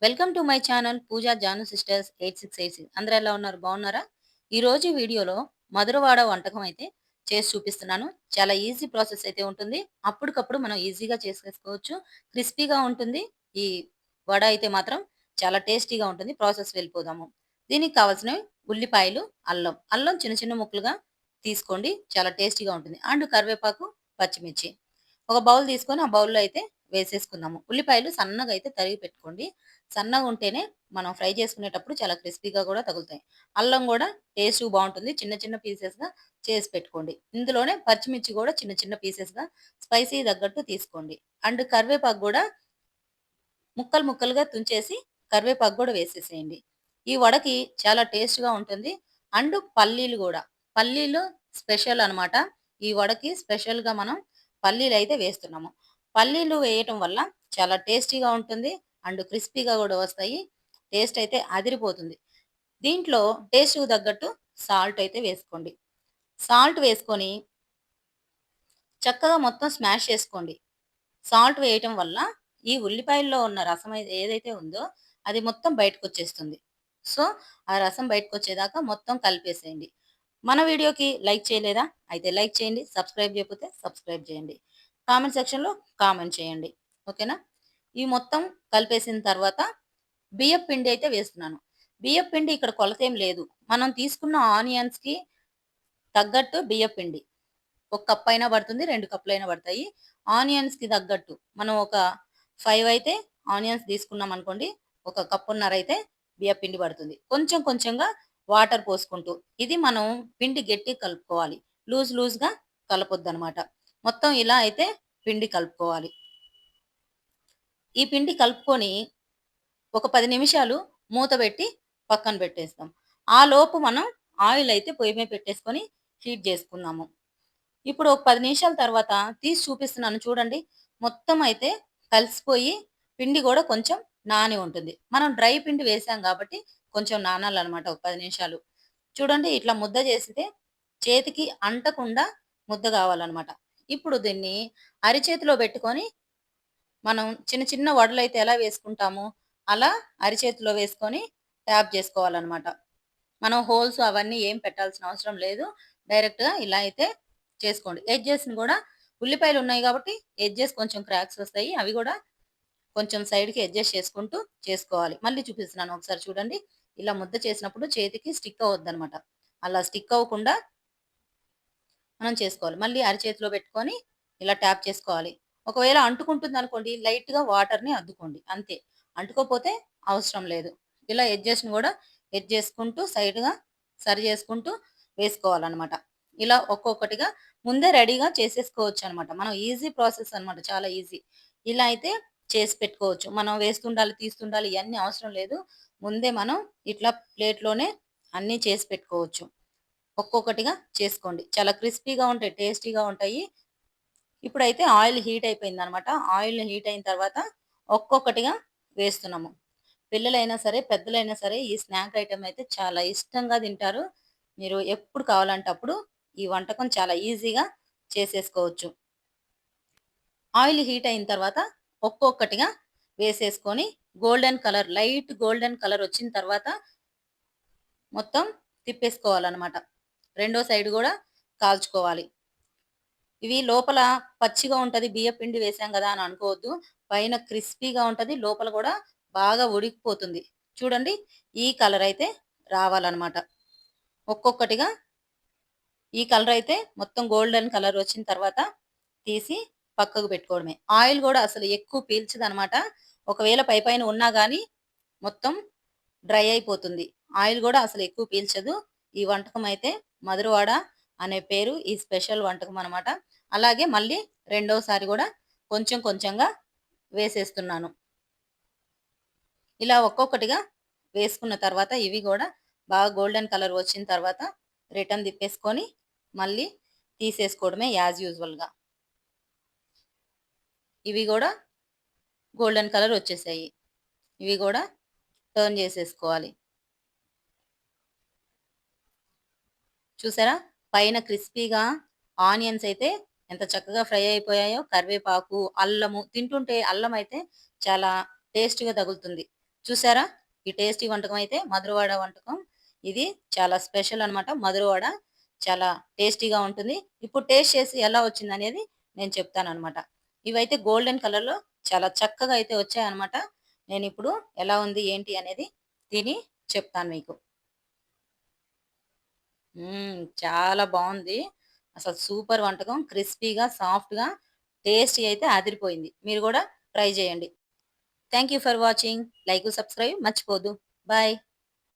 Welcome to my channel Pooja Janu sisters 8686. అందరూ ఎలా ఉన్నారు? బాగున్నారా? ఈ రోజు వీడియోలో మధురవాడ వంటకం అయితే చేసి చూపిస్తున్నాను. చాలా ఈజీ ప్రాసెస్ అయితే ఉంటుంది. అప్పటికప్పుడు మనం ఈజీగా చేసేసుకోవచ్చు. క్రిస్పీగా ఉంటుంది. ఈ వడ అయితే మాత్రం చాలా టేస్టీగా ఉంటుంది. ప్రాసెస్ వెళ్ళిపోదాము. దీనికి కావాల్సినవి ఉల్లిపాయలు, అల్లం. అల్లం చిన్న చిన్న ముక్కలుగా తీసుకోండి. చాలా టేస్టీగా ఉంటుంది. అండ్ కరివేపాకు, పచ్చిమిర్చి. ఒక బౌల్ తీసుకొని ఆ బౌల్‌లో అయితే వేసేసుకుందాము. ఉల్లిపాయలు సన్నగా అయితే తరిగి పెట్టుకోండి. సన్నగా ఉంటేనే మనం ఫ్రై చేసుకునేటప్పుడు చాలా క్రిస్పీగా కూడా తగులుతాయి. అల్లం కూడా టేస్ట్ బావుంటుంది. చిన్న చిన్న పీసెస్‌గా చేసి పెట్టుకోండి. ఇందులోనే పచ్చిమిర్చి కూడా చిన్న చిన్న పీసెస్‌గా స్పైసీ తగ్గట్టు తీసుకోండి. అండ్ కరివేపాకు కూడా ముక్కలు ముక్కలుగా తుంచేసి కరివేపాకు కూడా వేసేసేయండి. ఈ వడకి చాలా టేస్ట్‌గా ఉంటుంది. అండ్ పల్లీలు గూడా. పల్లీలు స్పెషల్ అన్నమాట. ఈ వడకి స్పెషల్‌గా మనం పల్లీలైతే వేస్తున్నాము. పల్లీలు వేయటం వల్ల చాలా టేస్టీగా ఉంటుంది. అండ్ క్రిస్పీగా గూడా వస్తాయి. టేస్ట్ అయితే అదిరిపోతుంది. దీంట్లో టేస్ట్‌కు తగ్గట్టు సాల్ట్ అయితే వేసుకోండి. సాల్ట్ వేసుకొని చక్కగా మొత్తం స్మాష్ చేసుకోండి. సాల్ట్ వేయటం వల్ల ఈ ఉల్లిపాయల్లో ఉన్న రసం ఏదైతే ఉందో అది మొత్తం బయటకొచ్చేస్తుంది. సో, ఆ రసం బయటకొచ్చేదాకా మొత్తం కలిపేసేయండి. మన వీడియోకి లైక్ చేయలేదా? అయితే లైక్ చేయండి. సబ్స్క్రైబ్ చేయకపోతే సబ్స్క్రైబ్ చేయండి. కామెంట్ సెక్షన్‌లో కామెంట్ చేయండి. ఓకేనా? ఈ మొత్తం కలిపేసిన తర్వాత బియ్యపు పిండి అయితే వేస్తున్నాను. బియ్యపు పిండి ఇక్కడ కొలతేం లేదు. మనం తీసుకున్న ఆనియన్స్‌కి తగ్గట్టు బియ్యపు పిండి. ఒక కప్ అయినా పడుతుంది. 2 కప్పులైనా పడతాయి. ఆనియన్స్‌కి తగ్గట్టు మనం ఒక 5 అయితే ఆనియన్స్ తీసుకున్నామనుకోండి. ఒక కప్పున్నర అయితే బియ్యపిండి పడుతుంది. కొంచెం కొంచెంగా వాటర్ పోసుకుంటూ. ఇది మనం పిండి గట్టిగా కలుపుకోవాలి. లూజ్‌గా కలపొద్దనమాట. మొత్తం ఇలా అయితే పిండి కలుపుకోవాలి. ఈ పిండి కలుపుకొని ఒక 10 నిమిషాలు మూత పెట్టి పక్కన పెట్టేస్తాం. ఆలోపు మనం ఆయిల్ అయితే పొయ్యి మీద పెట్టేసుకొని హీట్ చేసుకుందాము. ఇప్పుడు ఒక 10 నిమిషాల తర్వాత తీసి చూపిస్తున్నాను చూడండి. మొత్తం అయితే కలిసిపోయి పిండి గూడా కొంచెం నాని ఉంటుంది. మనం డ్రై పిండి వేసాం గాబట్టి కొంచెం నానాలనమాట ఒక 10 నిమిషాలు. చూడండి ఇట్లా ముద్ద చేసితే చేతికి అంటకుండా ముద్ద గావాలనమాట. ఇప్పుడు దీన్ని అరిచేతిలో బెట్టుకొని మనం చిన్న చిన్న వడలైతే ఎలా వేసుకుంటామో అలా అరిచేతిలో వేసుకొని ట్యాప్ జేసుకోవాలనమాట. మనం హోల్స్ అవన్నీ ఏం పెట్టాల్సిన అవసరం లేదు. డైరెక్ట్‌గా ఇలా అయితే చేసుకోండి. ఎడ్జెస్‌ని గూడా ఉల్లిపాయలు ఉన్నాయి గాబట్టి ఎడ్జెస్ కొంచెం క్రాక్స్ వస్తాయి. అవి గూడా కొంచెం సైడ్‌కి అడ్జస్ట్ చేసుకుంటూ చేసుకోవాలి. మళ్ళీ చూపిస్తున్నాను ఒకసారి చూడండి. ఇలా ముద్ద చేసినప్పుడు చేతికి స్టిక్ అవ్వద్దనమాట. అలా స్టిక్ అవ్వకుండా మనం చేసుకోవాలి. మళ్ళీ అరచేతిలో పెట్టుకొని ఇలా ట్యాప్ చేసుకోవాలి. ఒకవేళ అంటుకుంటుందనుకోండి లైట్‌గా వాటర్‌ని అద్దుకోండి అంతే. అంటుకోపోతే అవసరం లేదు. ఇలా ఎడ్జెస్‌ని గూడా చేసుకుంటూ సైడ్‌గా సరి చేసుకుంటూ వేసుకోవాలనమాట. ఇలా ఒక్కొక్కటిగా ముందే రెడీగా చేసేసుకోవచ్చనమాట. మనం ఈజీ ప్రాసెస్ అనమాట. చాలా ఈజీ. ఇలా అయితే చేసి పెట్టుకోవచ్చు. మనం వేస్తుండాలి, తీస్తుండాలి ఇయన్నీ అవసరం లేదు. ముందే మనం ఇట్లా ప్లేట్‌లోనే అన్నీ చేసి పెట్టుకోవచ్చు. ఒక్కొక్కటిగా చేసుకోండి. చాలా క్రిస్పీగా ఉంటాయి. టేస్టీగా ఉంటాయి. ఇప్పుడైతే ఆయిల్ హీట్ అయిపోయిందనమాట. ఆయిల్ హీట్ అయిన తర్వాత ఒక్కొక్కటిగా వేస్తున్నాము. పిల్లలైనా సరే, పెద్దలైనా సరే ఈ స్నాక్ ఐటెమ్ అయితే చాలా ఇష్టంగా తింటారు. మీరు ఎప్పుడు కావాలంటే అప్పుడు ఈ వంటకం చాలా ఈజీగా చేసేసుకోవచ్చు. ఆయిల్ హీట్ అయిన తర్వాత ఒక్కొక్కటిగా వేసేసుకొని లైట్ గోల్డెన్ కలర్ వచ్చిన తర్వాత మొత్తం తిప్పేసుకోవాలనమాట. రెండో సైడ్ గూడా కాల్చుకోవాలి. ఇవి లోపల పచ్చిగా ఉంటది. బియ్యపిండి వేసాం గదా అని అనుకోవద్దు. పైన క్రిస్పీగా ఉంటది. లోపల గూడా బాగా ఉడికిపోతుంది. చూడండి ఈ కలర్ అయితే రావాలనమాట. ఒక్కొక్కటిగా ఈ కలర్ అయితే మొత్తం గోల్డెన్ కలర్ వచ్చిన తర్వాత తీసి పక్కకు పెట్టుకోవడమే. ఆయిల్ గూడా అసలు ఎక్కువ పీల్చదనమాట. ఒకవేళ పైపైన ఉన్నా గాని మొత్తం డ్రై అయిపోతుంది. ఆయిల్ గూడా అసలు ఎక్కువ పీల్చదు. ఈ వంటకం అయితే మధురవాడ అనే పేరు ఈ స్పెషల్ వంటకం అనమాట. అలాగే మళ్ళీ రెండోసారి గూడా కొంచెం కొంచెంగా వేసేస్తున్నాను. ఇలా ఒక్కొక్కటిగా వేసుకున్న తర్వాత ఇవి గూడా బాగా గోల్డెన్ కలర్ వచ్చిన తర్వాత రిటర్న్ తిప్పేసుకొని మళ్ళీ తీసేసుకోవడమే యాజ్ యూజువల్‌గా. ఇవి గూడా గోల్డెన్ కలర్ వచ్చేసాయి. ఇవి గూడా టర్న్ చేసేసుకోవాలి. చూసారా? పైన క్రిస్పీగా ఆనియన్స్ అయితే ఎంత చక్కగా ఫ్రై అయిపోయాయో. కరివేపాకు, అల్లము తింటుంటే అల్లం అయితే చాలా టేస్ట్‌గా తగులుతుంది. చూసారా? ఈ టేస్టీ వంటకం అయితే మధురవాడ వంటకం. ఇది చాలా స్పెషల్ అన్నమాట. మధురవాడ చాలా టేస్టీగా ఉంటుంది. ఇప్పుడు టేస్ట్ చేసి ఎలా వచ్చిందనేది నేను చెప్తానన్నమాట. ఇవైతే గోల్డెన్ కలర్‌లో చాలా చక్కగా అయితే వచ్చాయన్నమాట. నేనిప్పుడు ఎలా ఉంది ఏంటి అనేది తిని చెప్తాను మీకు. చాలా బావుంది. అసలు సూపర్ వంటకం. క్రిస్పీగా, సాఫ్ట్‌గా, టేస్టీ అయితే అదిరిపోయింది. మీరు గూడా ట్రై చేయండి. Thank you for watching. Like, subscribe మర్చిపోవద్దు. బాయ్.